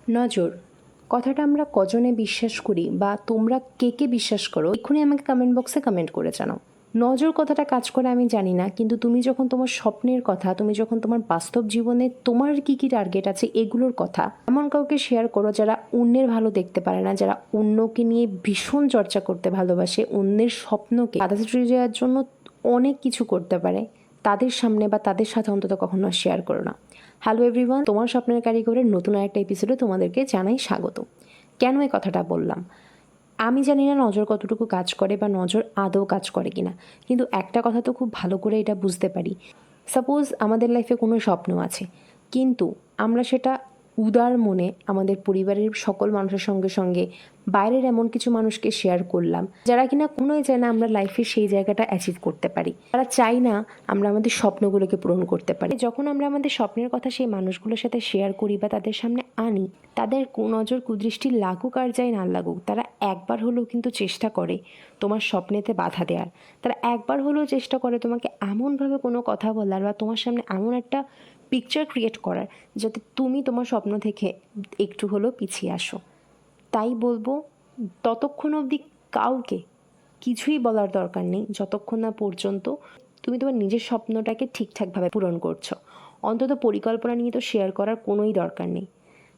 নজর কথাটা আমরা কজনে বিশ্বাস করি বা তোমরা কে কে বিশ্বাস করো এক্ষুনি আমাকে কমেন্ট বক্সে কমেন্ট করে জানাও। নজর কথাটা কাজ করে আমি জানি না, কিন্তু তুমি যখন তোমার স্বপ্নের কথা, তুমি যখন তোমার বাস্তব জীবনে তোমার কি কি টার্গেট আছে এগুলোর কথা এমন কাউকে শেয়ার করো যারা অন্যের ভালো দেখতে পারে না, যারা অন্যকে নিয়ে ভীষণ চর্চা করতে ভালোবাসে, অন্যের স্বপ্নকে বাধা সৃষ্টি দেওয়ার জন্য অনেক কিছু করতে পারে, তাদের সামনে বা তাদের সাথে অন্তত কখনো শেয়ার করো না। হ্যালো এভরিওয়ান, তোমার স্বপ্নের কারিগরের নতুন একটা এপিসোডে তোমাদেরকে জানাই স্বাগত। কেন এই কথাটা বললাম আমি জানি না নজর কতটুকু কাজ করে বা নজর আদৌ কাজ করে কিনা, কিন্তু একটা কথা তো খুব ভালো করে এটা বুঝতে পারি। সাপোজ আমাদের লাইফে কোনো স্বপ্ন আছে, কিন্তু আমরা সেটা উদার মনে আমাদের পরিবারের সকল মানুষের সঙ্গে সঙ্গে বাইরের এমন কিছু মানুষকে শেয়ার করলাম যারা কিনা কোনোই চায় না আমরা লাইফে সেই জায়গাটা অ্যাচিভ করতে পারি, তারা চাই না আমরা আমাদের স্বপ্নগুলোকে পূরণ করতে পারি। যখন আমরা আমাদের স্বপ্নের কথা সেই মানুষগুলোর সাথে শেয়ার করি বা তাদের সামনে আনি, তাদের নজর কুদৃষ্টি লাগুক আর যাই না লাগুক, তারা একবার হলেও কিন্তু চেষ্টা করে তোমার স্বপ্নেতে বাধা দেওয়ার। তারা একবার হলেও চেষ্টা করে তোমাকে এমনভাবে কোনো কথা বলার বা তোমার সামনে এমন একটা পিকচার ক্রিয়েট করার যাতে তুমি তোমার স্বপ্ন থেকে একটু হলেও পিছিয়ে আসো। তাই বলবো, ততক্ষণ অবধি কাউকে কিছুই বলার দরকার নেই যতক্ষণ না পর্যন্ত তুমি তোমার নিজের স্বপ্নটাকে ঠিকঠাকভাবে পূরণ করছো। অন্তত পরিকল্পনা নিয়ে তো শেয়ার করার কোনোই দরকার নেই।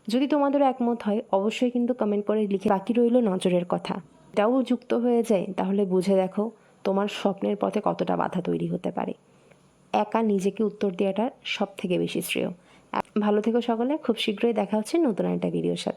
যদি তোমাদের একমত হয় অবশ্যই কিন্তু কমেন্ট করে লিখে। বাকি রইল নজরের কথা, এটাও যুক্ত হয়ে যায় তাহলে বুঝে দেখো তোমার স্বপ্নের পথে কতটা বাধা তৈরি হতে পারে। একা নিজেকে উত্তর দেওয়াটা সব থেকে বেশি শ্রেয়। ভালো থেকো সকলে, খুব শীঘ্রই দেখা হচ্ছে নতুন একটা ভিডিওর সাথে।